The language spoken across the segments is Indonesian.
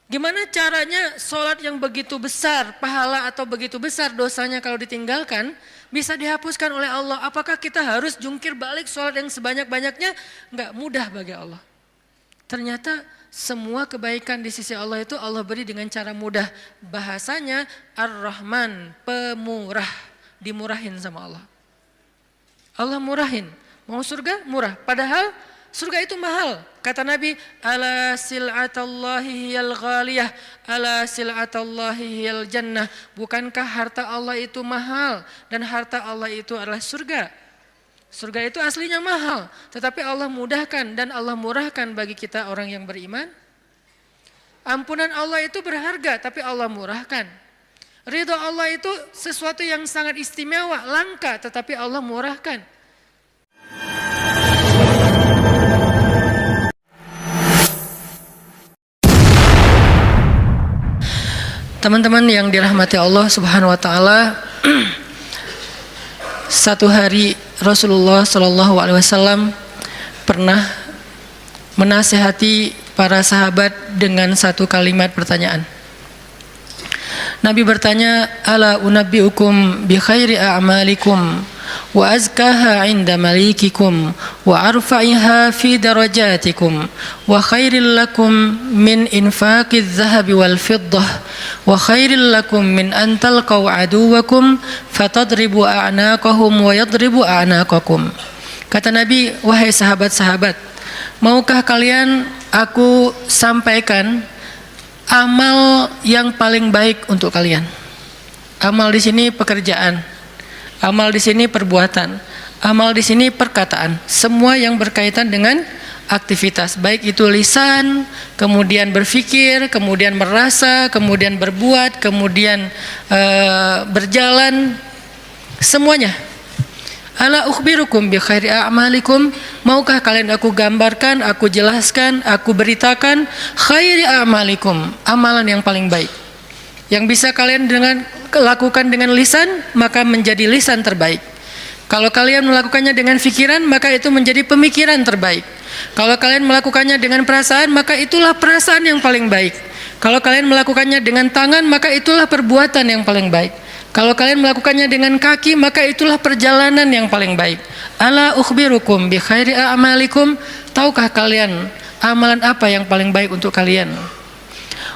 Gimana caranya sholat yang begitu besar pahala atau begitu besar dosanya kalau ditinggalkan bisa dihapuskan oleh Allah? Apakah kita harus jungkir balik sholat yang sebanyak-banyaknya? Enggak mudah bagi Allah. Ternyata semua kebaikan di sisi Allah itu Allah beri dengan cara mudah. Bahasanya Ar-Rahman, pemurah, dimurahin sama Allah. Allah murahin. Mau surga murah, padahal surga itu mahal. Kata Nabi, ala sil'atallahi hiyal ghaliyah, ala sil'atallahi hiyal jannah. Bukankah harta Allah itu mahal dan harta Allah itu adalah surga? Surga itu aslinya mahal, tetapi Allah mudahkan dan Allah murahkan bagi kita orang yang beriman. Ampunan Allah itu berharga, tapi Allah murahkan. Ridho Allah itu sesuatu yang sangat istimewa, langka, tetapi Allah murahkan. Teman-teman yang dirahmati Allah Subhanahu wa taala, satu hari Rasulullah Shallallahu alaihi wasallam pernah menasihati para sahabat dengan satu kalimat pertanyaan. Nabi bertanya, ala unabbiukum bi khairi a'malikum wa azkaha 'inda malikikum wa arfa'iha fi darajatikum wa khairil lakum min infaqiz zahabi wal fiddah wa khairil lakum min an talqaw aduwakum fatadribu a'naqahum wa yadribu a'naqakum. Kata Nabi, wahai sahabat-sahabat, maukah kalian aku sampaikan amal yang paling baik untuk kalian? Amal di sini pekerjaan, amal di sini perbuatan, amal di sini perkataan, semua yang berkaitan dengan aktivitas, baik itu lisan, kemudian berpikir, kemudian merasa, kemudian berbuat, kemudian berjalan, semuanya. Ala ukhbirukum bi khairi a'malikum, maukah kalian aku gambarkan, aku jelaskan, aku beritakan khairi a'malikum, amalan yang paling baik yang bisa kalian lakukan dengan lisan, maka menjadi lisan terbaik. Kalau kalian melakukannya dengan pikiran, maka itu menjadi pemikiran terbaik. Kalau kalian melakukannya dengan perasaan, maka itulah perasaan yang paling baik. Kalau kalian melakukannya dengan tangan, maka itulah perbuatan yang paling baik. Kalau kalian melakukannya dengan kaki, maka itulah perjalanan yang paling baik. Ala ukhbirukum bi khairi a'malikum, tahukah kalian amalan apa yang paling baik untuk kalian?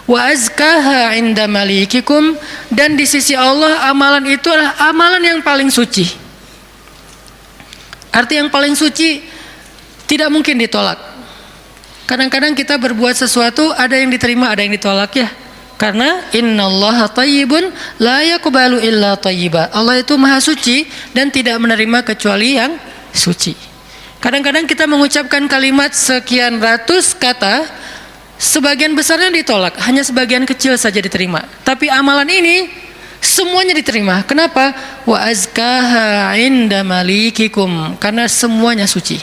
Wa azkaha 'inda malikikum, dan di sisi Allah amalan itu adalah amalan yang paling suci. Arti yang paling suci tidak mungkin ditolak. Kadang-kadang kita berbuat sesuatu, ada yang diterima, ada yang ditolak ya. Karena innallaha thayyibun la yaqbalu illa thayyiba. Allah itu maha suci dan tidak menerima kecuali yang suci. Kadang-kadang kita mengucapkan kalimat sekian ratus kata, sebagian besarnya ditolak, hanya sebagian kecil saja diterima. Tapi amalan ini semuanya diterima. Kenapa? Wa azkaha 'inda malikikum, karena semuanya suci.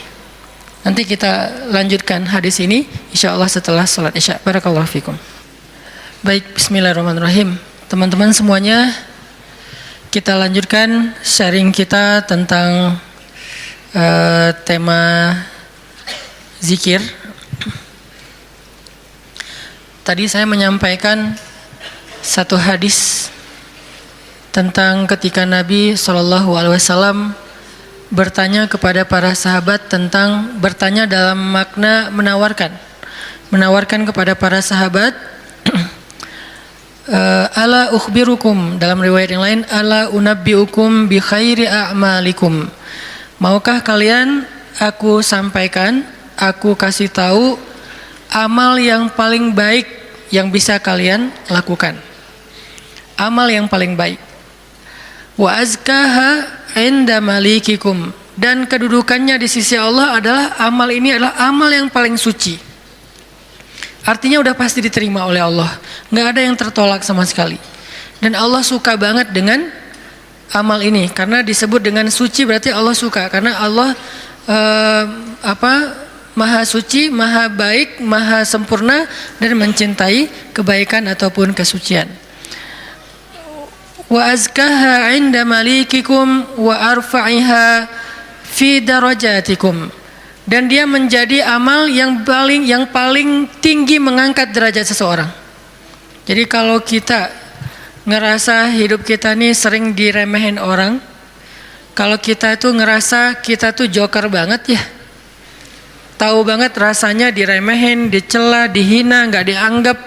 Nanti kita lanjutkan hadis ini insyaallah setelah salat Isya. Barakallahu fikum. Baik, bismillahirrahmanirrahim. Teman-teman semuanya, kita lanjutkan sharing kita tentang tema zikir. Tadi saya menyampaikan satu hadis tentang ketika Nabi SAW bertanya kepada para sahabat tentang, bertanya dalam makna menawarkan kepada para sahabat, ala ukhbirukum, dalam riwayat yang lain ala unabbiukum bi khairi a'malikum, maukah kalian aku sampaikan, aku kasih tahu amal yang paling baik yang bisa kalian lakukan, amal yang paling baik. Wa azkaha 'inda malikikum, dan kedudukannya di sisi Allah adalah amal ini adalah amal yang paling suci. Artinya udah pasti diterima oleh Allah, nggak ada yang tertolak sama sekali. Dan Allah suka banget dengan amal ini, karena disebut dengan suci berarti Allah suka, karena Allah maha suci, maha baik, maha sempurna, dan mencintai kebaikan ataupun kesucian. Wa azkaha 'inda malikikum wa arfa'iha fi darajatikum, dan dia menjadi amal yang paling tinggi mengangkat derajat seseorang. Jadi kalau kita ngerasa hidup kita nih sering diremehin orang, kalau kita tuh ngerasa kita tuh joker banget ya, tahu banget rasanya diremehin, dicela, dihina, nggak dianggap,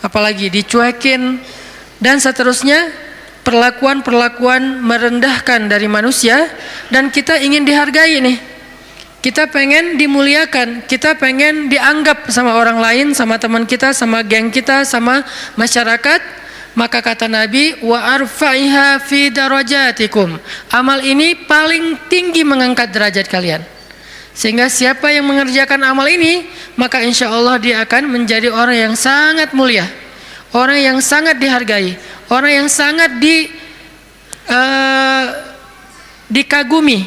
apalagi dicuekin, dan seterusnya, perlakuan-perlakuan merendahkan dari manusia, dan kita ingin dihargai nih. Kita pengen dimuliakan, kita pengen dianggap sama orang lain, sama teman kita, sama geng kita, sama masyarakat. Maka kata Nabi, wa arfa'iha fi darajatikum. Amal ini paling tinggi mengangkat derajat kalian. Sehingga siapa yang mengerjakan amal ini, maka insya Allah dia akan menjadi orang yang sangat mulia, orang yang sangat dihargai, orang yang sangat dikagumi,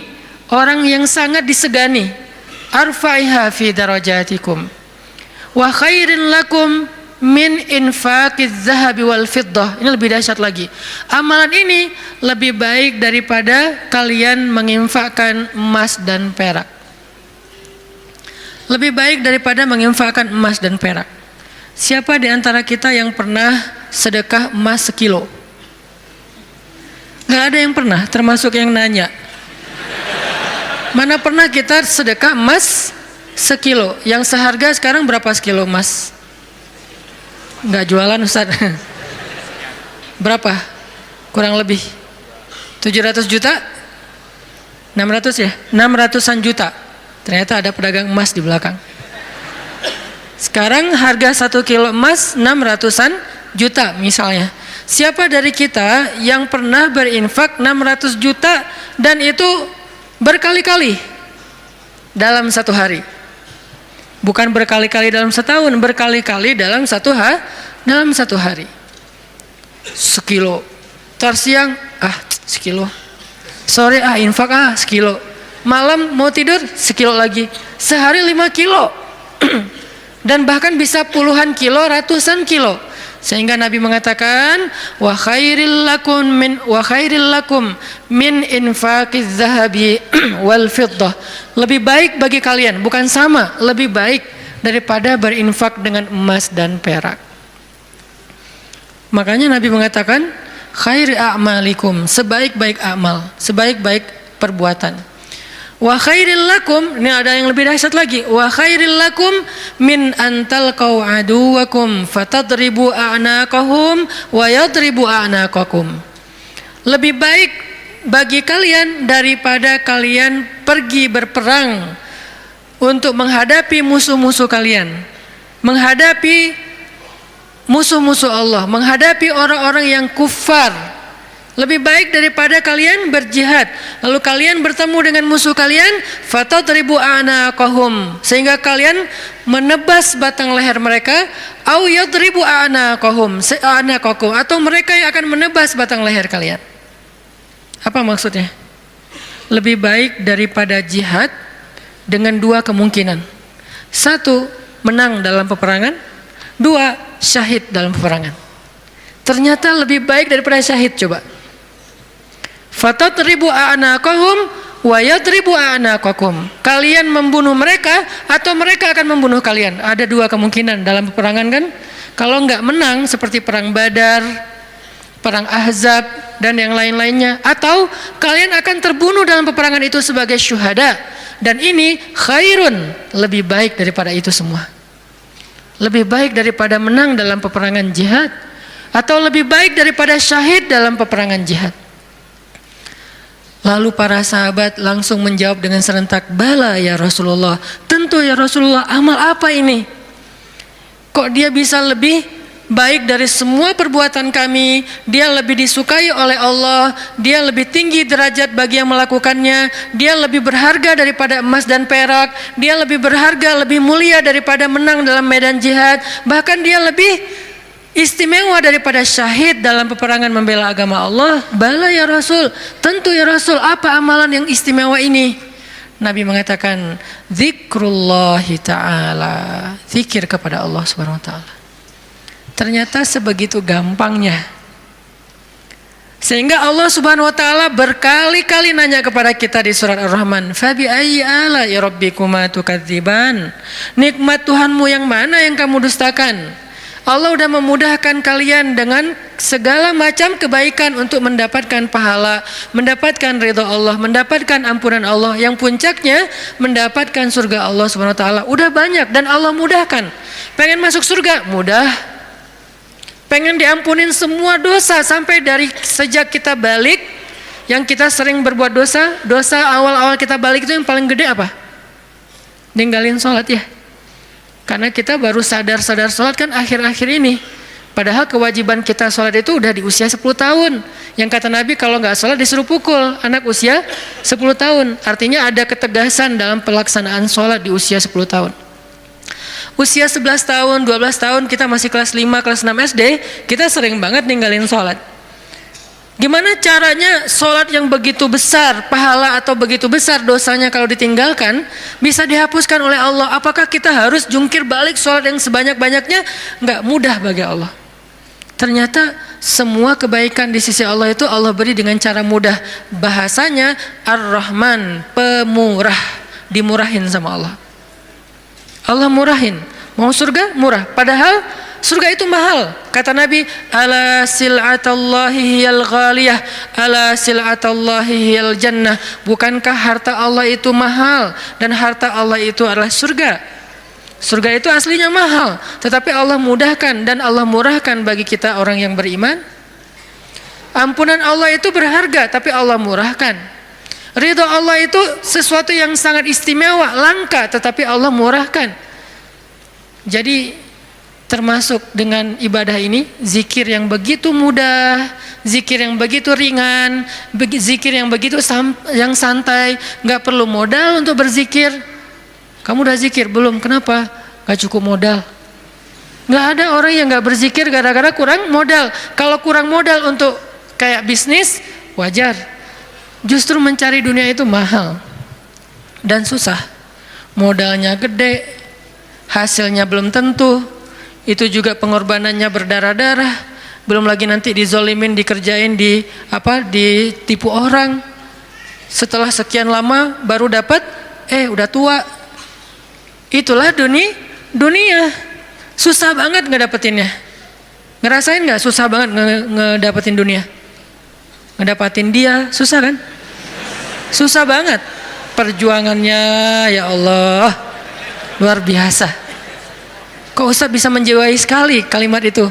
orang yang sangat disegani. Arfa'iha fi darajatikum wa khairin lakum min infaqiz zahabi wal fiddah. Ini lebih dahsyat lagi. Amalan ini lebih baik daripada kalian menginfakkan emas dan perak. Lebih baik daripada menginfakkan emas dan perak. Siapa di antara kita yang pernah sedekah emas 1 kilo? Gak ada yang pernah, termasuk yang nanya. Mana pernah kita sedekah emas 1 kilo? Yang seharga sekarang berapa sekilo emas? Nggak jualan Ustaz. Berapa? Kurang lebih 700 juta? 600 ya? 600-an juta. Ternyata ada pedagang emas di belakang. Sekarang harga 1 kilo emas 600-an juta misalnya. Siapa dari kita yang pernah berinfak 600 juta dan itu berkali-kali dalam 1 hari? Bukan berkali-kali dalam setahun, berkali-kali dalam 1 hari. 1 kilo. Tar siang, 1 kilo. Sore infak 1 kilo. Malam mau tidur 1 kilo lagi. Sehari 5 kilo. Dan bahkan bisa puluhan kilo, ratusan kilo. Sehingga Nabi mengatakan, wa khairil lakum min infaqiz zahabi wal fiddah. Lebih baik bagi kalian, bukan sama, lebih baik daripada berinfak dengan emas dan perak. Makanya Nabi mengatakan, khairi a'malikum, sebaik-baik amal, sebaik-baik perbuatan. Wa khairil lakum, ini ada yang lebih dahsyat lagi. Wa khairil lakum min antalqau aduwakum fatadribu a'naqahum wa yadribu a'naqakum. Lebih baik bagi kalian daripada kalian pergi berperang untuk menghadapi musuh-musuh kalian, menghadapi musuh-musuh Allah, menghadapi orang-orang yang kufar. Lebih baik daripada kalian berjihad, lalu kalian bertemu dengan musuh kalian, fatadribu a'naqahum, sehingga kalian menebas batang leher mereka, au yadribu a'naqahum, atau mereka yang akan menebas batang leher kalian. Apa maksudnya? Lebih baik daripada jihad dengan 2 kemungkinan. 1, menang dalam peperangan. 2, syahid dalam peperangan. Ternyata lebih baik daripada syahid. Coba, fatadribu a'naqahum wa yadribu a'naqakum. Kalian membunuh mereka atau mereka akan membunuh kalian. Ada 2 kemungkinan dalam peperangan kan? Kalau enggak menang seperti perang Badar, perang Ahzab dan yang lain-lainnya, atau kalian akan terbunuh dalam peperangan itu sebagai syuhada. Dan ini khairun, lebih baik daripada itu semua. Lebih baik daripada menang dalam peperangan jihad, atau lebih baik daripada syahid dalam peperangan jihad. Lalu para sahabat langsung menjawab dengan serentak, bala ya Rasulullah, tentu ya Rasulullah, amal apa ini? Kok dia bisa lebih baik dari semua perbuatan kami? Dia lebih disukai oleh Allah, dia lebih tinggi derajat bagi yang melakukannya, dia lebih berharga daripada emas dan perak, dia lebih berharga, lebih mulia daripada menang dalam medan jihad, bahkan dia lebih istimewa daripada syahid dalam peperangan membela agama Allah. Bala ya Rasul, tentu ya Rasul, apa amalan yang istimewa ini? Nabi mengatakan, zikrullahi ta'ala, zikir kepada Allah subhanahu wa ta'ala. Ternyata sebegitu gampangnya, sehingga Allah subhanahu wa ta'ala berkali-kali nanya kepada kita di surat Ar-Rahman, fabi ayyi ala'i rabbikuma tukadziban, nikmat Tuhanmu yang mana yang kamu dustakan? Allah udah memudahkan kalian dengan segala macam kebaikan untuk mendapatkan pahala, mendapatkan ridha Allah, mendapatkan ampunan Allah, yang puncaknya mendapatkan surga Allah Subhanahu wa taala. Udah banyak dan Allah mudahkan. Pengen masuk surga? Mudah. Pengen diampunin semua dosa sampai dari sejak kita balik, yang kita sering berbuat dosa awal-awal kita balik itu yang paling gede apa? Ninggalin sholat ya. Karena kita baru sadar sholat kan akhir-akhir ini. Padahal kewajiban kita sholat itu udah di usia 10 tahun. Yang kata Nabi kalau nggak sholat disuruh pukul anak usia 10 tahun. Artinya ada ketegasan dalam pelaksanaan sholat di usia 10 tahun. Usia 11 tahun, 12 tahun kita masih kelas 5, kelas 6 SD, kita sering banget ninggalin sholat. Gimana caranya sholat yang begitu besar pahala atau begitu besar dosanya kalau ditinggalkan bisa dihapuskan oleh Allah? Apakah kita harus jungkir balik sholat yang sebanyak-banyaknya? Nggak mudah bagi Allah. Ternyata semua kebaikan di sisi Allah itu Allah beri dengan cara mudah. Bahasanya Ar-Rahman, pemurah, dimurahin sama Allah. Allah murahin. Mau surga? Murah. Padahal surga itu mahal. Kata Nabi, ala sil'atallahi hiyal ghaliyah, ala sil'atallahi hiyal jannah. Bukankah harta Allah itu mahal dan harta Allah itu adalah surga? Surga itu aslinya mahal, tetapi Allah mudahkan dan Allah murahkan bagi kita orang yang beriman. Ampunan Allah itu berharga, tapi Allah murahkan. Ridho Allah itu sesuatu yang sangat istimewa, langka, tetapi Allah murahkan. Jadi termasuk dengan ibadah ini, zikir yang begitu mudah, zikir yang begitu ringan, zikir yang begitu yang santai, nggak perlu modal untuk berzikir. Kamu udah zikir belum? Kenapa? Nggak cukup modal. Nggak ada orang yang nggak berzikir gara-gara kurang modal. Kalau kurang modal untuk kayak bisnis, wajar. Justru mencari dunia itu mahal dan susah. Modalnya gede, hasilnya belum tentu. Itu juga pengorbanannya berdarah-darah. Belum lagi nanti dizolimin, dikerjain, ditipu orang. Setelah sekian lama baru dapat, udah tua. Itulah dunia. Susah banget ngedapetinnya. Ngerasain nggak susah banget ngedapetin dunia? Ngedapatin dia susah kan? Susah banget. Perjuangannya ya Allah luar biasa. Kok Ustaz bisa menjiwai sekali kalimat itu?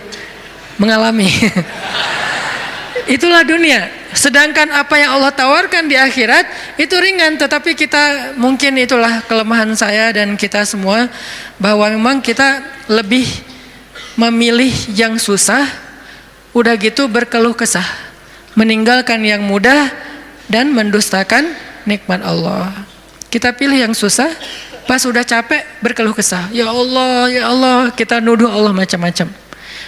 Mengalami. Itulah dunia. Sedangkan apa yang Allah tawarkan di akhirat itu ringan, tetapi kita mungkin itulah kelemahan saya dan kita semua, bahwa memang kita lebih memilih yang susah, udah gitu berkeluh kesah, meninggalkan yang mudah dan mendustakan nikmat Allah. Kita pilih yang susah, pas udah capek berkeluh kesah. Ya Allah, kita nuduh Allah macam-macam.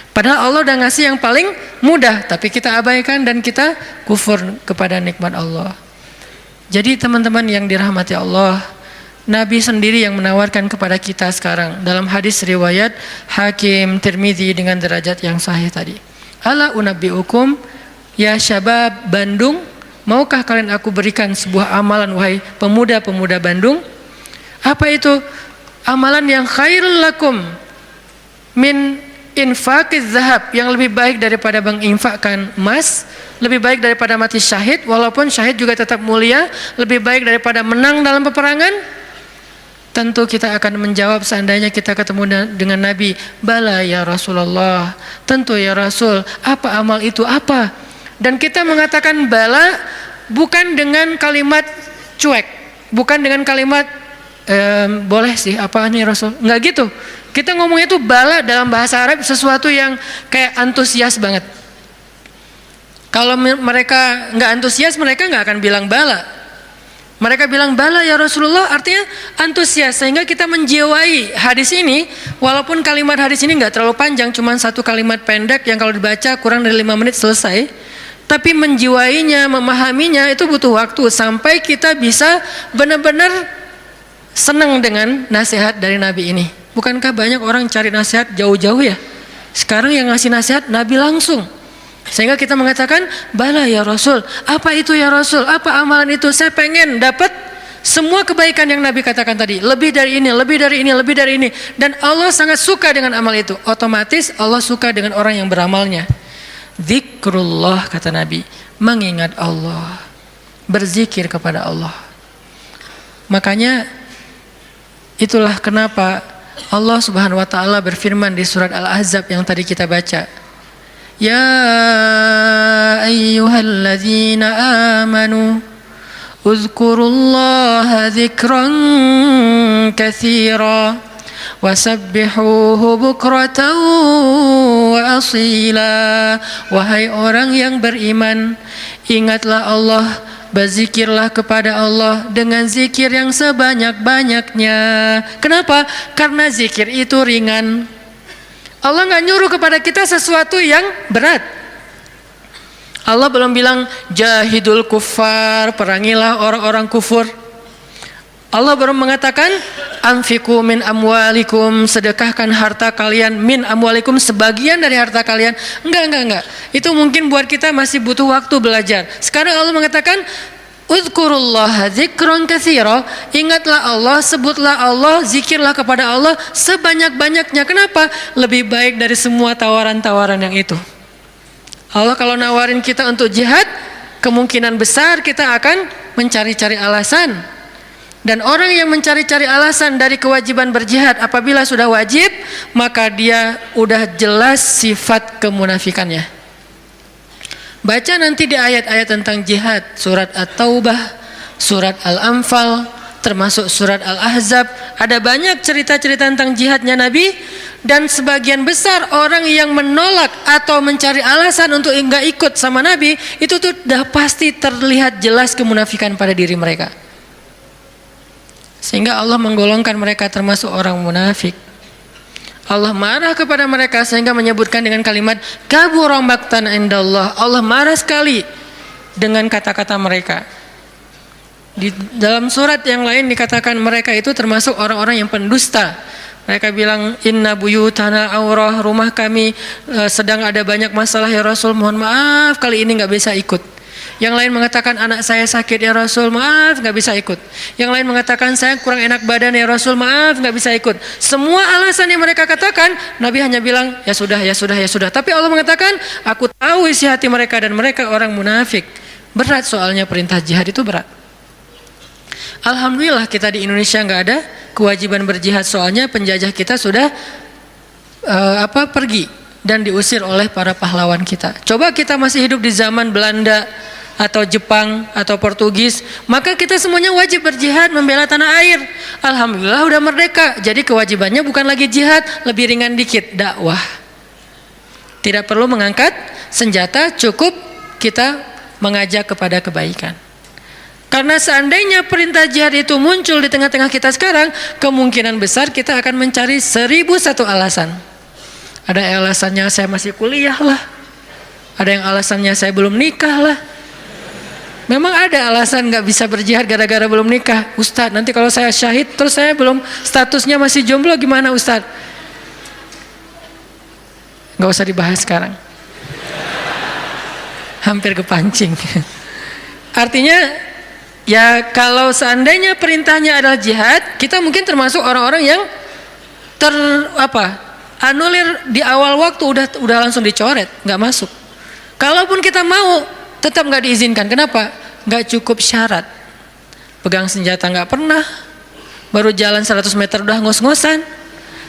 Padahal Allah udah ngasih yang paling mudah, tapi kita abaikan dan kita kufur kepada nikmat Allah. Jadi teman-teman yang dirahmati Allah, Nabi sendiri yang menawarkan kepada kita sekarang dalam hadis riwayat Hakim Tirmidzi dengan derajat yang sahih tadi. Ala unabbiukum ya syabab Bandung, maukah kalian aku berikan sebuah amalan wahai pemuda-pemuda Bandung? Apa itu? Amalan yang khairul lakum min infaqiz zahab, yang lebih baik daripada menginfakkan emas, lebih baik daripada mati syahid, walaupun syahid juga tetap mulia, lebih baik daripada menang dalam peperangan. Tentu kita akan menjawab seandainya kita ketemu dengan Nabi, bala ya Rasulullah, tentu ya Rasul. Apa amal itu? Apa? Dan kita mengatakan bala bukan dengan kalimat cuek, bukan dengan kalimat boleh sih, apa nih Rasul? Enggak gitu. Kita ngomongnya itu bala dalam bahasa Arab sesuatu yang kayak antusias banget. Kalau mereka nggak antusias, mereka nggak akan bilang bala. Mereka bilang bala ya Rasulullah, artinya antusias, sehingga kita menjiwai hadis ini. Walaupun kalimat hadis ini nggak terlalu panjang, cuma satu kalimat pendek yang kalau dibaca kurang dari 5 menit selesai. Tapi menjiwainya, memahaminya itu butuh waktu sampai kita bisa benar-benar senang dengan nasihat dari Nabi ini. Bukankah banyak orang cari nasihat jauh-jauh ya? Sekarang yang ngasih nasihat Nabi langsung. Sehingga kita mengatakan, bala ya Rasul. Apa itu ya Rasul? Apa amalan itu? Saya pengen dapat Semua kebaikan yang Nabi katakan tadi, lebih dari ini, lebih dari ini, lebih dari ini. Dan Allah sangat suka dengan amal itu. Otomatis Allah suka dengan orang yang beramalnya. Zikrullah, kata Nabi, mengingat Allah, berzikir kepada Allah. Makanya itulah kenapa Allah Subhanahu wa taala berfirman di surat Al-Ahzab yang tadi kita baca. Ya ayyuhalladzina amanu uzkurullaha dzikran katsira wasabbihuhu bukratan wa asila. Wahai orang yang beriman, ingatlah Allah, berzikirlah kepada Allah dengan zikir yang sebanyak-banyaknya. Kenapa? Karena zikir itu ringan. Allah nggak nyuruh kepada kita sesuatu yang berat. Allah belum bilang jahidul kuffar, perangilah orang-orang kufur. Allah baru mengatakan anfiqu min amwalikum, sedekahkan harta kalian, min amwalikum, sebagian dari harta kalian. Enggak. Itu mungkin buat kita masih butuh waktu belajar. Sekarang Allah mengatakan uzkurullaha dzikran katsira, ingatlah Allah, sebutlah Allah, zikirlah kepada Allah sebanyak-banyaknya. Kenapa? Lebih baik dari semua tawaran-tawaran yang itu. Allah kalau nawarin kita untuk jihad, kemungkinan besar kita akan mencari-cari alasan. Dan orang yang mencari-cari alasan dari kewajiban berjihad apabila sudah wajib, maka dia udah jelas sifat kemunafikannya. Baca nanti di ayat-ayat tentang jihad, surat At-Taubah, surat Al-Anfal, termasuk surat Al-Ahzab. Ada banyak cerita-cerita tentang jihadnya Nabi. Dan sebagian besar orang yang menolak atau mencari alasan untuk enggak ikut sama Nabi, itu tuh udah pasti terlihat jelas kemunafikan pada diri mereka. Sehingga Allah menggolongkan mereka termasuk orang munafik. Allah marah kepada mereka sehingga menyebutkan dengan kalimat kabura maqtan indallah. Allah marah sekali dengan kata-kata mereka. Di dalam surat yang lain dikatakan mereka itu termasuk orang-orang yang pendusta. Mereka bilang inna buyutana aurah, rumah kami sedang ada banyak masalah ya Rasul, mohon maaf kali ini nggak bisa ikut. Yang lain mengatakan anak saya sakit ya Rasul, maaf nggak bisa ikut. Yang lain mengatakan saya kurang enak badan ya Rasul, maaf nggak bisa ikut. Semua alasan yang mereka katakan, Nabi hanya bilang ya sudah. Tapi Allah mengatakan aku tahu isi hati mereka dan mereka orang munafik. Berat soalnya perintah jihad itu berat. Alhamdulillah kita di Indonesia nggak ada kewajiban berjihad, soalnya penjajah kita sudah pergi dan diusir oleh para pahlawan kita. Coba kita masih hidup di zaman Belanda atau Jepang atau Portugis, maka kita semuanya wajib berjihad membela tanah air. Alhamdulillah udah merdeka, jadi kewajibannya bukan lagi jihad, lebih ringan dikit, dakwah. Tidak perlu mengangkat senjata, cukup kita mengajak kepada kebaikan. Karena seandainya perintah jihad itu muncul di tengah-tengah kita sekarang, kemungkinan besar kita akan mencari 1001 alasan. Ada yang alasannya saya masih kuliah lah, ada yang alasannya saya belum nikah lah. Memang ada alasan nggak bisa berjihad gara-gara belum nikah. Ustadz, nanti kalau saya syahid terus saya belum, statusnya masih jomblo gimana Ustadz? Nggak usah dibahas sekarang. Hampir kepancing. Artinya ya kalau seandainya perintahnya adalah jihad, kita mungkin termasuk orang-orang yang anulir di awal waktu, udah langsung dicoret, nggak masuk. Kalaupun kita mau, tetap nggak diizinkan. Kenapa? Nggak cukup syarat. Pegang senjata nggak pernah, baru jalan 100 meter udah ngos-ngosan,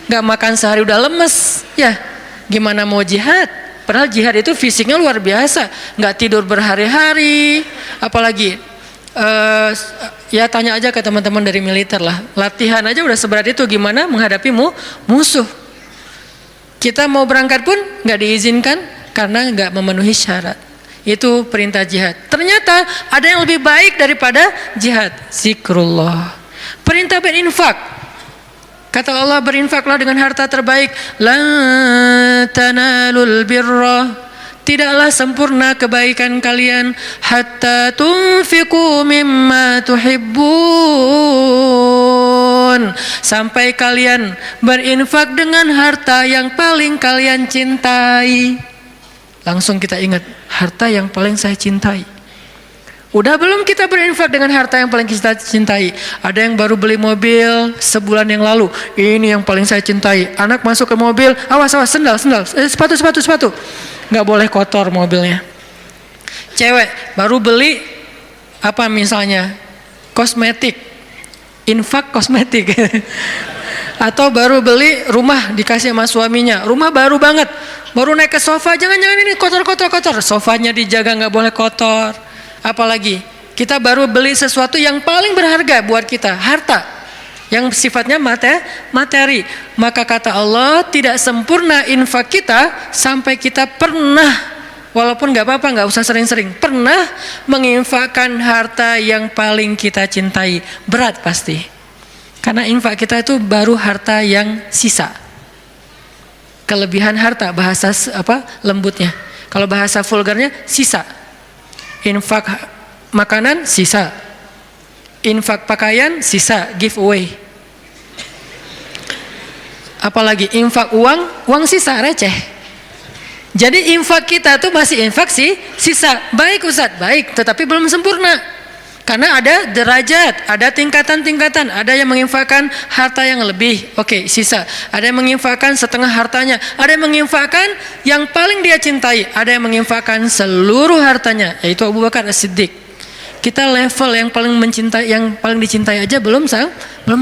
nggak makan sehari udah lemes. Ya, gimana mau jihad? Padahal jihad itu fisiknya luar biasa, nggak tidur berhari-hari, apalagi ya tanya aja ke teman-teman dari militer lah, latihan aja udah seberat itu, gimana menghadapi musuh. Kita mau berangkat pun nggak diizinkan karena nggak memenuhi syarat. Itu perintah jihad. Ternyata ada yang lebih baik daripada jihad, zikrullah. Perintah berinfak. Kata Allah, berinfaklah dengan harta terbaik. Lan tanalul birra, tidaklah sempurna kebaikan kalian hatta tunfiqu mimma tuhibbun, sampai kalian berinfak dengan harta yang paling kalian cintai. Langsung kita ingat, harta yang paling saya cintai. Udah belum kita berinfak dengan harta yang paling kita cintai? Ada yang baru beli mobil sebulan yang lalu. Ini yang paling saya cintai. Anak masuk ke mobil, awas, sendal, sepatu. Nggak boleh kotor mobilnya. Cewek baru beli apa misalnya kosmetik, infak kosmetik. Atau baru beli rumah dikasih sama suaminya, rumah baru banget, baru naik ke sofa, jangan ini kotor. Sofanya dijaga, nggak boleh kotor. Apalagi kita baru beli sesuatu yang paling berharga buat kita, harta yang sifatnya materi. Maka kata Allah, tidak sempurna infak kita sampai kita pernah, walaupun gak apa-apa, gak usah sering-sering, pernah menginfakkan harta yang paling kita cintai. Berat pasti, karena infak kita itu baru harta yang sisa. Kelebihan harta, bahasa lembutnya. Kalau bahasa vulgarnya, sisa. Infak makanan sisa, infak pakaian sisa, giveaway. Apalagi infak uang sisa, receh. Jadi infak kita tuh masih infak sisa. Baik Ustaz, baik, tetapi belum sempurna. Karena ada derajat, ada tingkatan-tingkatan. Ada yang menginfakkan harta yang lebih, oke, sisa. Ada yang menginfakkan setengah hartanya. Ada yang menginfakkan yang paling dia cintai. Ada yang menginfakkan seluruh hartanya, yaitu Abu Bakar As-Siddiq. Kita level yang paling mencintai, yang paling dicintai aja belum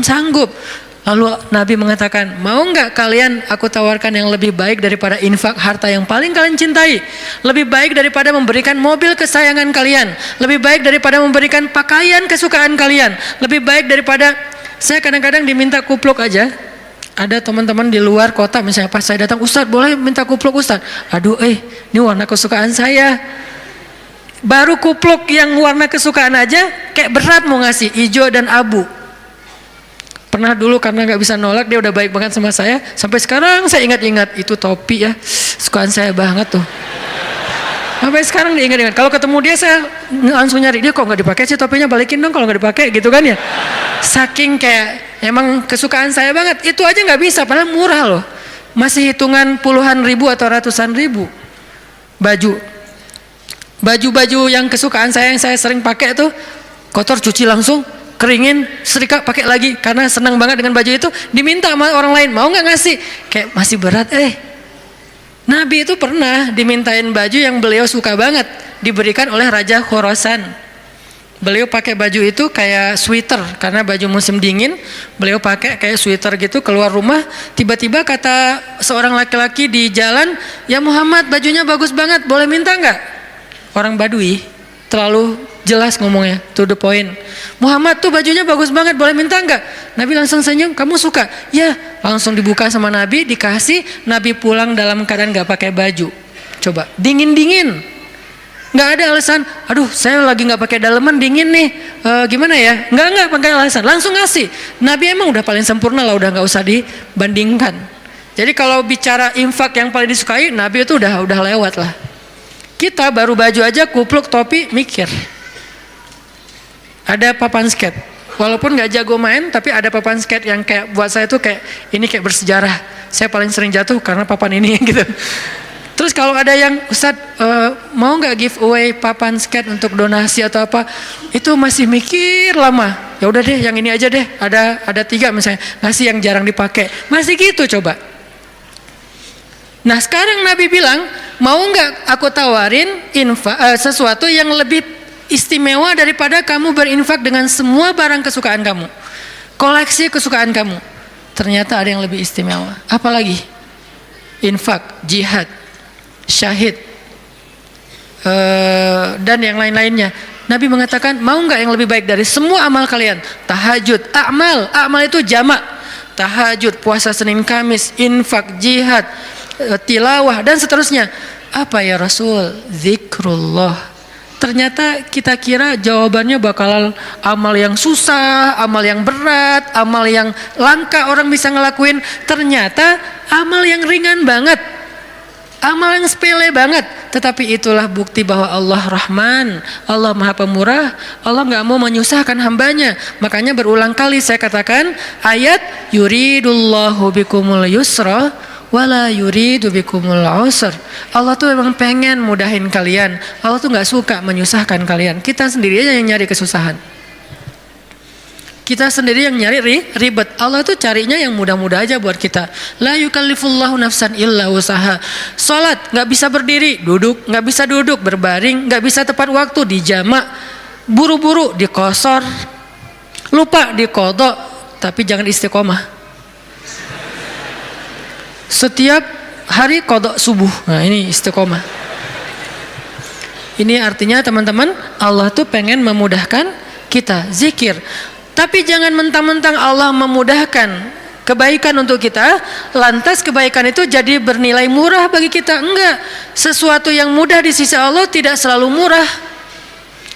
sanggup. Lalu Nabi mengatakan, mau nggak kalian aku tawarkan yang lebih baik daripada infak harta yang paling kalian cintai? Lebih baik daripada memberikan mobil kesayangan kalian, lebih baik daripada memberikan pakaian kesukaan kalian, lebih baik daripada, saya kadang-kadang diminta kupluk aja. Ada teman-teman di luar kota misalnya, pas saya datang, Ustadz boleh minta kupluk Ustadz? Aduh ini warna kesukaan saya. Baru kupluk yang warna kesukaan aja kayak berat mau ngasih, hijau dan abu. Pernah dulu karena nggak bisa nolak, dia udah baik banget sama saya. Sampai sekarang saya ingat-ingat, itu topi ya, sukaan saya banget tuh. Sampai sekarang diingat-ingat. Kalau ketemu dia saya langsung nyari, dia kok nggak dipakai sih topinya, balikin dong kalau nggak dipakai gitu kan ya. Saking kayak emang kesukaan saya banget. Itu aja nggak bisa, padahal murah loh. Masih hitungan puluhan ribu atau ratusan ribu. Baju yang kesukaan saya, yang saya sering pakai tuh, kotor cuci langsung, keringin, setrika, pakai lagi. Karena senang banget dengan baju itu, diminta sama orang lain, mau nggak ngasih? Kayak masih berat. Nabi itu pernah dimintain baju yang beliau suka banget, diberikan oleh Raja Khorasan. Beliau pakai baju itu kayak sweater, karena baju musim dingin. Beliau pakai kayak sweater gitu, keluar rumah, tiba-tiba kata seorang laki-laki di jalan, ya Muhammad bajunya bagus banget, boleh minta nggak? Orang Badui, terlalu jelas ngomongnya, to the point. Muhammad tuh bajunya bagus banget, boleh minta enggak? Nabi langsung senyum, kamu suka? Ya, langsung dibuka sama Nabi, dikasih. Nabi pulang dalam keadaan gak pakai baju. Coba, dingin-dingin, nggak ada alasan, aduh saya lagi nggak pakai daleman, dingin nih, gimana ya? Nggak pakai alasan, langsung ngasih. Nabi emang udah paling sempurna lah, udah nggak usah dibandingkan. Jadi kalau bicara infak yang paling disukai, Nabi itu udah lewat lah. Kita baru baju aja, kupluk, topi, mikir. Ada papan skate, walaupun nggak jago main, tapi ada papan skate yang kayak buat saya tuh kayak ini kayak bersejarah. Saya paling sering jatuh karena papan ini gitu. Terus kalau ada yang Ustadz mau nggak giveaway papan skate untuk donasi atau apa, itu masih mikir lama. Ya udah deh, yang ini aja deh. Ada 3 misalnya, ngasih yang jarang dipakai, masih gitu coba. Nah sekarang Nabi bilang, mau nggak aku tawarin sesuatu yang lebih istimewa daripada kamu berinfak dengan semua barang kesukaan kamu, koleksi kesukaan kamu. Ternyata ada yang lebih istimewa. Apalagi? Infak, jihad, syahid, dan yang lain-lainnya. Nabi mengatakan, mau nggak yang lebih baik dari semua amal kalian? Tahajud, amal itu jamak. Tahajud, puasa Senin Kamis, infak, jihad, tilawah, dan seterusnya. Apa ya Rasul? Zikrullah. Ternyata kita kira jawabannya bakal amal yang susah, amal yang berat, amal yang langka orang bisa ngelakuin. Ternyata amal yang ringan banget, amal yang sepele banget. Tetapi itulah bukti bahwa Allah Rahman, Allah Maha Pemurah. Allah gak mau menyusahkan hambanya. Makanya berulang kali saya katakan ayat yuridullahu bikumul yusra wala yuridu bikumul usr. Allah tuh memang pengen mudahin kalian. Allah tuh nggak suka menyusahkan kalian. Kita sendiri aja yang nyari kesusahan. Kita sendiri yang nyari ribet. Allah tuh carinya yang mudah-mudah aja buat kita. La yukallifullahu nafsan illa usaha. Salat nggak bisa berdiri, duduk, nggak bisa duduk, berbaring, nggak bisa tepat waktu, dijamak, buru-buru, dikosor, lupa diqadha, tapi jangan istiqomah. Setiap hari qadha subuh. Nah, ini istiqomah. Ini artinya teman-teman, Allah tuh pengen memudahkan kita zikir. Tapi jangan mentang-mentang Allah memudahkan kebaikan untuk kita, lantas kebaikan itu jadi bernilai murah bagi kita. Enggak. Sesuatu yang mudah di sisi Allah tidak selalu murah.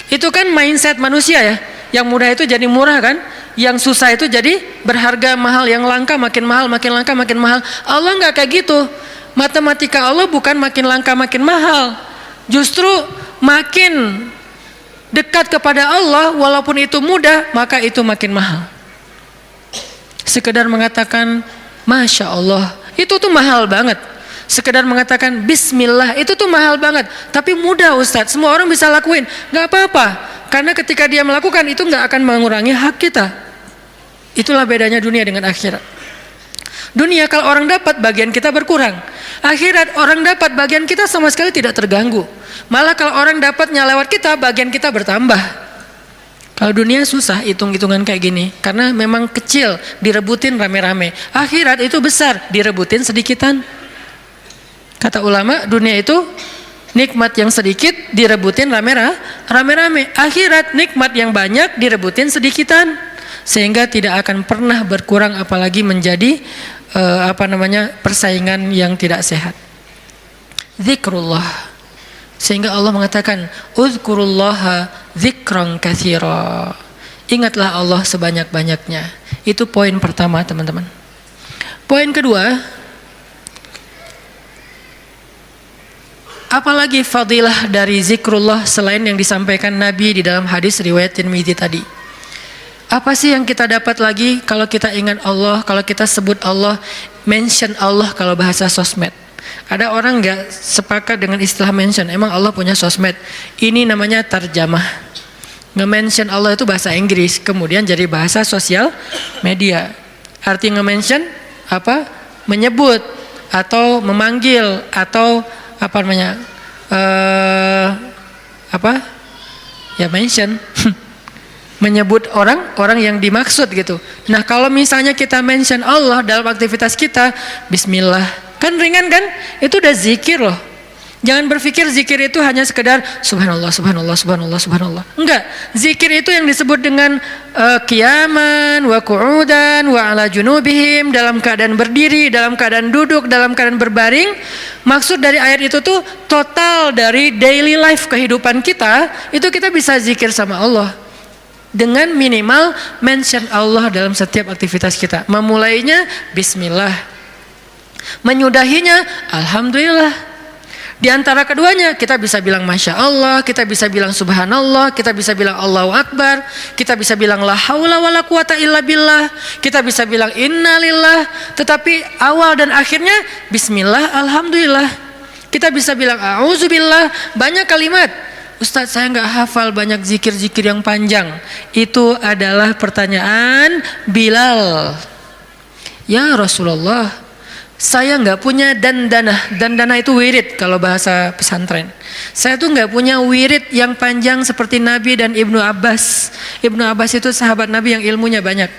Itu kan mindset manusia ya. Yang mudah itu jadi murah kan? Yang susah itu jadi berharga mahal, yang langka makin mahal, makin langka makin mahal. Allah enggak kayak gitu. Matematika Allah bukan makin langka makin mahal. Justru makin dekat kepada Allah, walaupun itu mudah, maka itu makin mahal. Sekedar mengatakan Masya Allah, itu tuh mahal banget. Sekedar mengatakan Bismillah, itu tuh mahal banget. Tapi mudah Ustadz, semua orang bisa lakuin. Gak apa-apa, karena ketika dia melakukan itu gak akan mengurangi hak kita. Itulah bedanya dunia dengan akhirat. Dunia kalau orang dapat, bagian kita berkurang. Akhirat orang dapat, bagian kita sama sekali tidak terganggu. Malah kalau orang dapatnya lewat kita, bagian kita bertambah. Kalau dunia susah hitung-hitungan kayak gini, karena memang kecil, direbutin rame-rame. Akhirat itu besar, direbutin sedikitan. Kata ulama, dunia itu nikmat yang sedikit, direbutin rame-rame. Akhirat nikmat yang banyak, direbutin sedikitan. Sehingga tidak akan pernah berkurang, apalagi menjadi persaingan yang tidak sehat. Zikrullah. Sehingga Allah mengatakan uzkurullaha dzikran katsira. Ingatlah Allah sebanyak-banyaknya. Itu poin pertama, teman-teman. Poin kedua, apalagi fadilah dari zikrullah selain yang disampaikan Nabi di dalam hadis riwayat Tirmidzi tadi. Apa sih yang kita dapat lagi kalau kita ingat Allah, kalau kita sebut Allah, mention Allah kalau bahasa sosmed. Ada orang nggak sepakat dengan istilah mention. Emang Allah punya sosmed. Ini namanya tarjamah. Nge-mention Allah itu bahasa Inggris, kemudian jadi bahasa sosial media. Arti nge-mention apa? Menyebut atau memanggil atau apa namanya? Ya mention. Menyebut orang yang dimaksud gitu. Nah, kalau misalnya kita mention Allah dalam aktivitas kita, Bismillah. Kan ringan kan? Itu udah zikir loh. Jangan berpikir zikir itu hanya sekedar subhanallah, subhanallah, subhanallah, subhanallah. Enggak. Zikir itu yang disebut dengan qiyaman wa qu'udan wa ala junubihim, dalam keadaan berdiri, dalam keadaan duduk, dalam keadaan berbaring. Maksud dari ayat itu tuh total dari daily life kehidupan kita, itu kita bisa zikir sama Allah. Dengan minimal mention Allah dalam setiap aktivitas kita. Memulainya Bismillah. Menyudahinya Alhamdulillah. Di antara keduanya kita bisa bilang Masya Allah, kita bisa bilang Subhanallah, kita bisa bilang Allahu Akbar, kita bisa bilang La haula wala quwata illa billah, kita bisa bilang Innalillah. Tetapi awal dan akhirnya Bismillah, Alhamdulillah. Kita bisa bilang A'udzubillah. Banyak kalimat. Ustadz, saya nggak hafal banyak zikir-zikir yang panjang. Itu adalah pertanyaan Bilal. Ya Rasulullah, saya nggak punya dandana itu wirid kalau bahasa pesantren. Saya tuh nggak punya wirid yang panjang seperti Nabi dan Ibnu Abbas. Ibnu Abbas itu sahabat Nabi yang ilmunya banyak.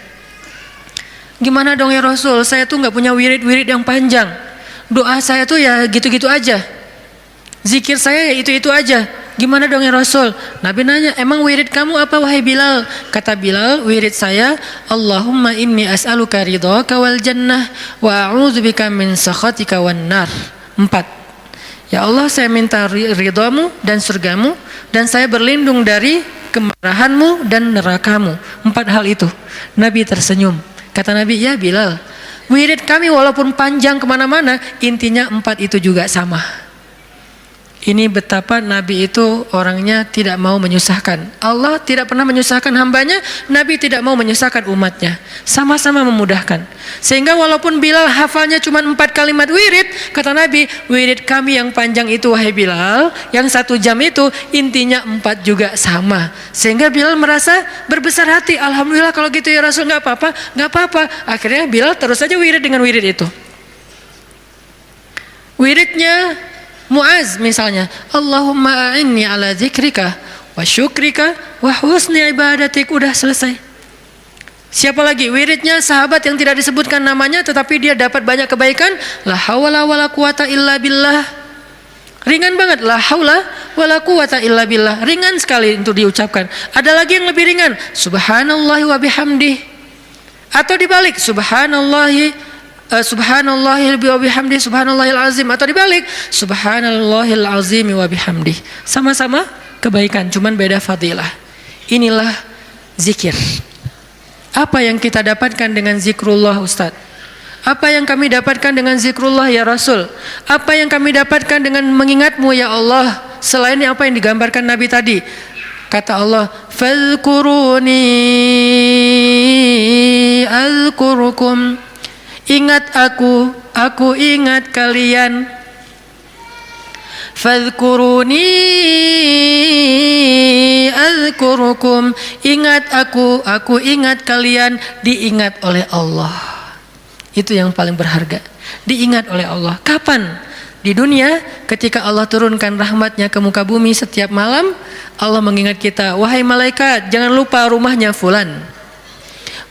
Gimana dong ya Rasul? Saya tuh nggak punya wirid yang panjang. Doa saya tuh ya gitu-gitu aja. Zikir saya ya itu-itu aja. Gimana dong ya Rasul? Nabi nanya, emang wirid kamu apa wahai Bilal? Kata Bilal, wirid saya Allahumma inni as'aluka ridhaka wal jannah wa a'udzubika min sakhatika wan nar. 4. Ya Allah, saya minta ridhamu dan surgamu, dan saya berlindung dari kemarahanmu dan nerakamu. 4 hal itu. Nabi tersenyum. Kata Nabi, ya Bilal, wirid kami walaupun panjang kemana-mana, intinya 4 itu juga sama. Ini betapa Nabi itu orangnya tidak mau menyusahkan. Allah tidak pernah menyusahkan hambanya, Nabi tidak mau menyusahkan umatnya. Sama-sama memudahkan. Sehingga walaupun Bilal hafalnya cuma 4 kalimat wirid, kata Nabi, wirid kami yang panjang itu wahai Bilal, yang 1 jam itu intinya 4 juga sama. Sehingga Bilal merasa berbesar hati, alhamdulillah kalau gitu ya Rasul, nggak apa-apa, nggak apa-apa. Akhirnya Bilal terus saja wirid dengan wirid itu. Wiridnya Muaz misalnya, Allahumma a'inni ala zikrika wa syukrika wa husni ibadatik, udah selesai. Siapa lagi? Wiridnya sahabat yang tidak disebutkan namanya tetapi dia dapat banyak kebaikan, la haula wala quwata illa billah. Ringan banget, la haula wala quwata illa billah, ringan sekali untuk diucapkan. Ada lagi yang lebih ringan, subhanallahi wa bihamdih. Atau dibalik, subhanallahil wa bihamdi subhanallahil azim, atau dibalik subhanallahil azim wa bihamdi. Sama-sama kebaikan, cuman beda fadilah. Inilah zikir. Apa yang kita dapatkan dengan zikrullah Ustaz? Apa yang kami dapatkan dengan zikrullah ya Rasul? Apa yang kami dapatkan dengan mengingatmu ya Allah? Selain apa yang digambarkan Nabi tadi. Kata Allah, fadhkuruni azkurukum. Ingat aku ingat kalian. Fadhkuruni azkurukum. Ingat aku ingat kalian, diingat oleh Allah. Itu yang paling berharga, diingat oleh Allah. Kapan? Di dunia, ketika Allah turunkan rahmatnya ke muka bumi setiap malam, Allah mengingat kita, wahai malaikat, jangan lupa rumahnya fulan.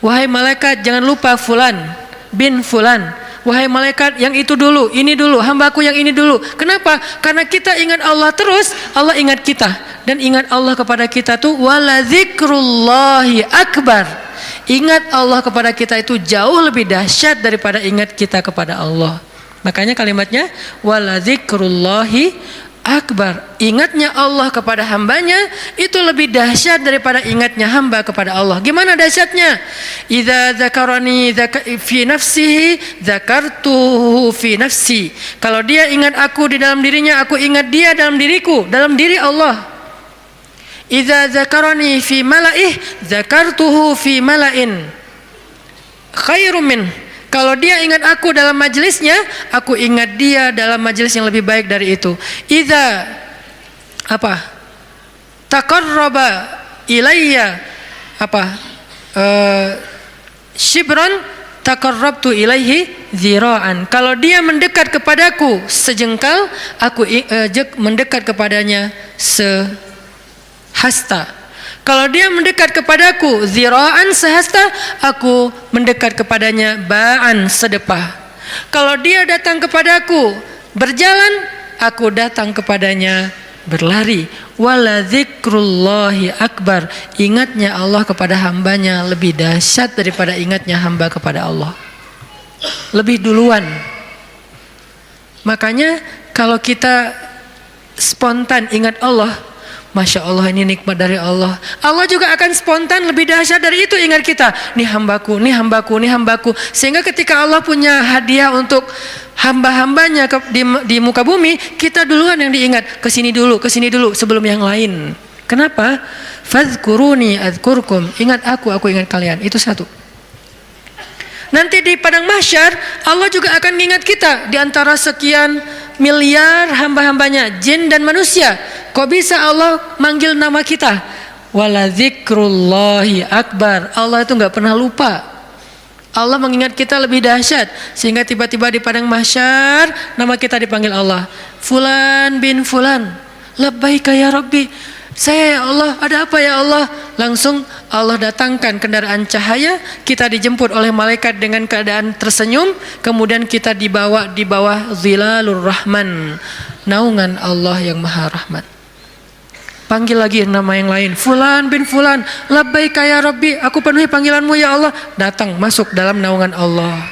Wahai malaikat, jangan lupa fulan bin fulan. Wahai malaikat, yang itu dulu, ini dulu, hambaku yang ini dulu. Kenapa? Karena kita ingat Allah terus, Allah ingat kita. Dan ingat Allah kepada kita tuh wala zikrullahi akbar. Ingat Allah kepada kita itu jauh lebih dahsyat daripada ingat kita kepada Allah. Makanya kalimatnya wala zikrullahi akbar. Ingatnya Allah kepada hambanya itu lebih dahsyat daripada ingatnya hamba kepada Allah. Gimana dahsyatnya? Idza dzakarani fi nafsihi dzakartuhu fi nafsi. Kalau dia ingat aku di dalam dirinya, aku ingat dia dalam diriku, dalam diri Allah. Idza dzakarani fi mala'ih dzakartuhu fi mala'in khairum min. Kalau dia ingat aku dalam majelisnya, aku ingat dia dalam majelis yang lebih baik dari itu. Idza taqarraba ilayya shibran taqarrabtu ilaihi zira'an. Kalau dia mendekat kepadaku sejengkal, aku mendekat kepadanya sehasta. Kalau dia mendekat kepadaku zira'an sehasta, aku mendekat kepadanya ba'an sedepah. Kalau dia datang kepadaku berjalan, aku datang kepadanya berlari. Wala zikrullahi akbar. Ingatnya Allah kepada hambanya lebih dahsyat daripada ingatnya hamba kepada Allah. Lebih duluan. Makanya kalau kita spontan ingat Allah, Masya Allah, ini nikmat dari Allah. Allah juga akan spontan lebih dahsyat dari itu ingat kita. Nih hambaku, nih hambaku, nih hambaku. Sehingga ketika Allah punya hadiah untuk hamba-hambanya di muka bumi, kita duluan yang diingat. Kesini dulu sebelum yang lain. Kenapa? Fadhkuruni adzkurkum. Ingat aku ingat kalian. Itu satu. Nanti di padang mahsyar Allah juga akan mengingat kita di antara sekian miliar hamba-hambanya, jin dan manusia. Kok bisa Allah manggil nama kita? Wala zikrullahi akbar. Allah itu nggak pernah lupa. Allah mengingat kita lebih dahsyat sehingga tiba-tiba di padang mahsyar nama kita dipanggil Allah. Fulan bin fulan. Labbaika ya Rabbi. Saya ya Allah, ada apa ya Allah? Langsung Allah datangkan kendaraan cahaya, kita dijemput oleh malaikat dengan keadaan tersenyum, kemudian kita dibawa di bawah zilalur rahman, naungan Allah yang maha rahmat. Panggil lagi nama yang lain, fulan bin fulan, labbaika ya Rabbi, aku penuhi panggilanmu ya Allah. Datang masuk dalam naungan Allah.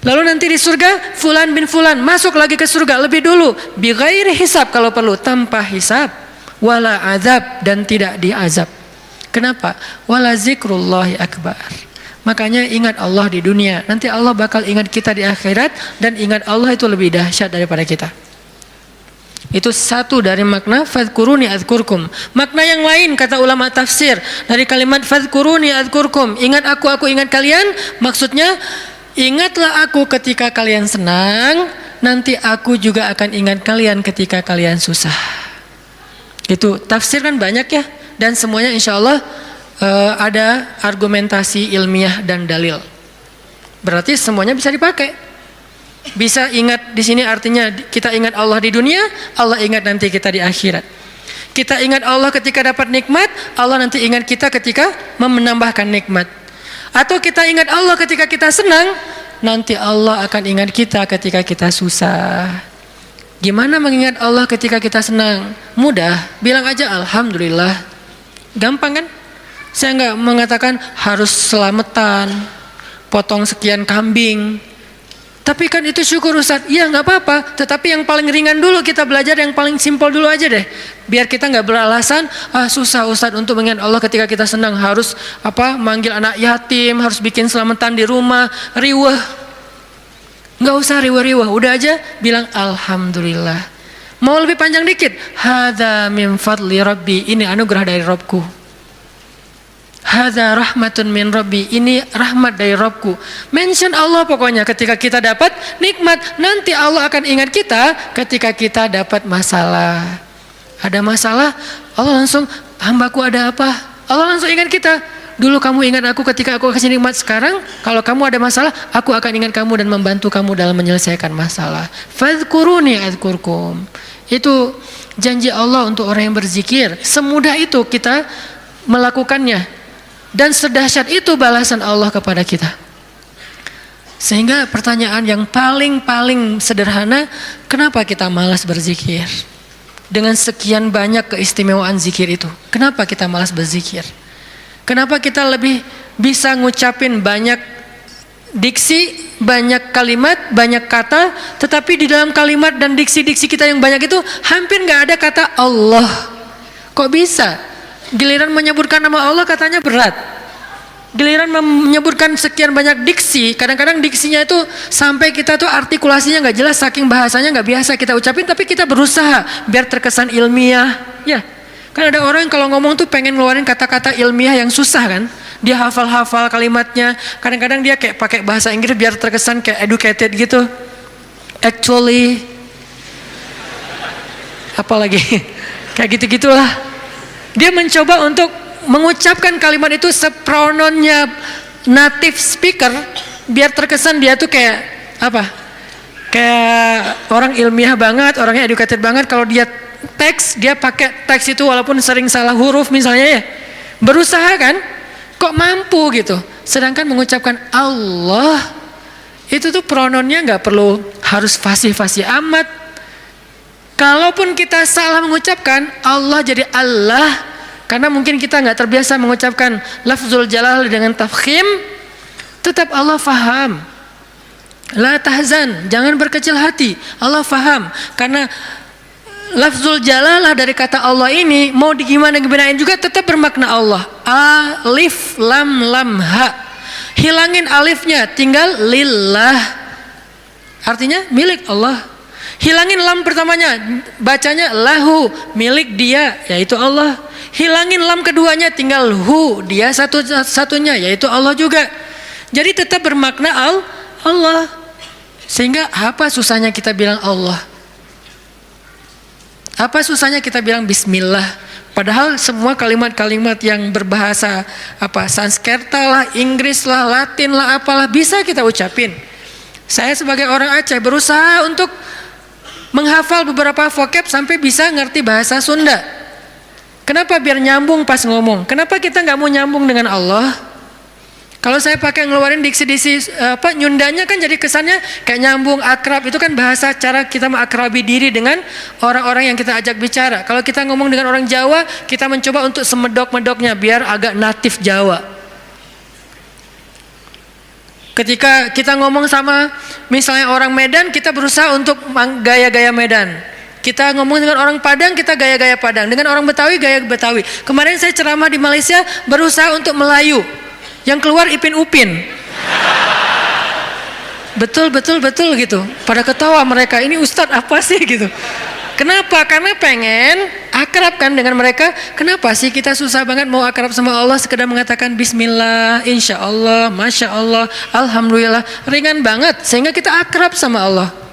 Lalu nanti di surga, fulan bin fulan masuk lagi ke surga lebih dulu, bi ghairi hisab kalau perlu, tanpa hisab. Wala azab, dan tidak diazab. Kenapa? Wala zikrullahi akbar. Makanya ingat Allah di dunia, nanti Allah bakal ingat kita di akhirat, dan ingat Allah itu lebih dahsyat daripada kita. Itu satu dari makna fadhkuruni adzkurkum. Makna yang lain kata ulama tafsir dari kalimat fadhkuruni adzkurkum, ingat aku ingat kalian, maksudnya ingatlah aku ketika kalian senang, nanti aku juga akan ingat kalian ketika kalian susah. Itu tafsir kan banyak ya, dan semuanya insya Allah ada argumentasi ilmiah dan dalil. Berarti semuanya bisa dipakai. Bisa ingat di sini artinya kita ingat Allah di dunia, Allah ingat nanti kita di akhirat. Kita ingat Allah ketika dapat nikmat, Allah nanti ingat kita ketika menambahkan nikmat. Atau kita ingat Allah ketika kita senang, nanti Allah akan ingat kita ketika kita susah. Gimana mengingat Allah ketika kita senang? Mudah, bilang aja alhamdulillah. Gampang kan? Saya nggak mengatakan harus selamatan, potong sekian kambing. Tapi kan itu syukur Ustaz. Iya nggak apa-apa. Tetapi yang paling ringan dulu kita belajar, yang paling simpel dulu aja deh. Biar kita nggak beralasan, susah Ustaz untuk mengingat Allah ketika kita senang, harus manggil anak yatim, harus bikin selamatan di rumah, riweh. Nggak usah riweh-riweh. Udah aja bilang alhamdulillah. Mau lebih panjang dikit, hadza min fadli rabbi, ini anugerah dari Rabbku. Hadza rahmatun min rabbi, ini rahmat dari Rabbku. Mention Allah pokoknya ketika kita dapat nikmat, nanti Allah akan ingat kita ketika kita dapat masalah. Ada masalah, Allah langsung, hambaku ada apa? Allah langsung ingat kita. Dulu kamu ingat aku ketika aku kasih nikmat, sekarang kalau kamu ada masalah, aku akan ingat kamu dan membantu kamu dalam menyelesaikan masalah. Fadhkuruni adzkurkum. Itu janji Allah untuk orang yang berzikir. Semudah itu kita melakukannya. Dan sedahsyat itu balasan Allah kepada kita. Sehingga pertanyaan yang paling sederhana, kenapa kita malas berzikir? Dengan sekian banyak keistimewaan zikir itu, kenapa kita malas berzikir? Kenapa kita lebih bisa ngucapin banyak diksi, banyak kalimat, banyak kata, tetapi di dalam kalimat dan diksi-diksi kita yang banyak itu hampir gak ada kata Allah? Kok bisa? Giliran menyebutkan nama Allah katanya berat. Giliran menyebutkan sekian banyak diksi, kadang-kadang diksinya itu sampai kita tuh artikulasinya nggak jelas, saking bahasanya nggak biasa kita ucapin, tapi kita berusaha biar terkesan ilmiah. Ya, kan ada orang yang kalau ngomong tuh pengen ngeluarin kata-kata ilmiah yang susah kan. Dia hafal-hafal kalimatnya. Kadang-kadang dia kayak pakai bahasa Inggris biar terkesan kayak educated gitu. Actually, apalagi kayak gitu-gitulah. Dia mencoba untuk mengucapkan kalimat itu seprononnya native speaker, biar terkesan dia tuh kayak kayak orang ilmiah banget, orangnya educated banget. Kalau dia teks, dia pakai teks itu walaupun sering salah huruf misalnya ya. Berusaha kan? Kok mampu gitu. Sedangkan mengucapkan Allah itu tuh prononnya nggak perlu harus fasih-fasih amat. Kalaupun kita salah mengucapkan Allah jadi Allah, karena mungkin kita nggak terbiasa mengucapkan lafzul jalal dengan tafkhim, tetap Allah faham. La tahzan, jangan berkecil hati. Allah faham, karena lafzul jalalah dari kata Allah ini mau digimana-gimanain juga tetap bermakna Allah. Alif lam ha. Hilangin alifnya, tinggal lillah. Artinya milik Allah. Hilangin lam pertamanya, bacanya lahu, milik dia, yaitu Allah. Hilangin lam keduanya, tinggal hu, dia satu-satunya, yaitu Allah juga. Jadi tetap bermakna Allah. Sehingga apa susahnya kita bilang Allah? Apa susahnya kita bilang bismillah? Padahal semua kalimat-kalimat yang berbahasa Sanskerta lah, Inggris lah, Latin lah, apalah bisa kita ucapin. Saya sebagai orang Aceh berusaha untuk menghafal beberapa vocab sampai bisa ngerti bahasa Sunda. Kenapa? Biar nyambung pas ngomong. Kenapa kita nggak mau nyambung dengan Allah? Kalau saya pakai ngeluarin diksi-diksi nyundanya kan jadi kesannya kayak nyambung, akrab. Itu kan bahasa cara kita mengakrabi diri dengan orang-orang yang kita ajak bicara. Kalau kita ngomong dengan orang Jawa, kita mencoba untuk semedok-medoknya biar agak natif Jawa. Ketika kita ngomong sama misalnya orang Medan, kita berusaha untuk gaya-gaya Medan. Kita ngomong dengan orang Padang, kita gaya-gaya Padang. Dengan orang Betawi, gaya Betawi. Kemarin saya ceramah di Malaysia, berusaha untuk Melayu. Yang keluar Ipin Upin. Betul gitu. Pada ketawa mereka, ini Ustadz apa sih gitu. Kenapa? Karena pengen akrab kan dengan mereka. Kenapa sih kita susah banget mau akrab sama Allah, sekedar mengatakan bismillah, insya Allah, masya Allah, alhamdulillah, ringan banget sehingga kita akrab sama Allah.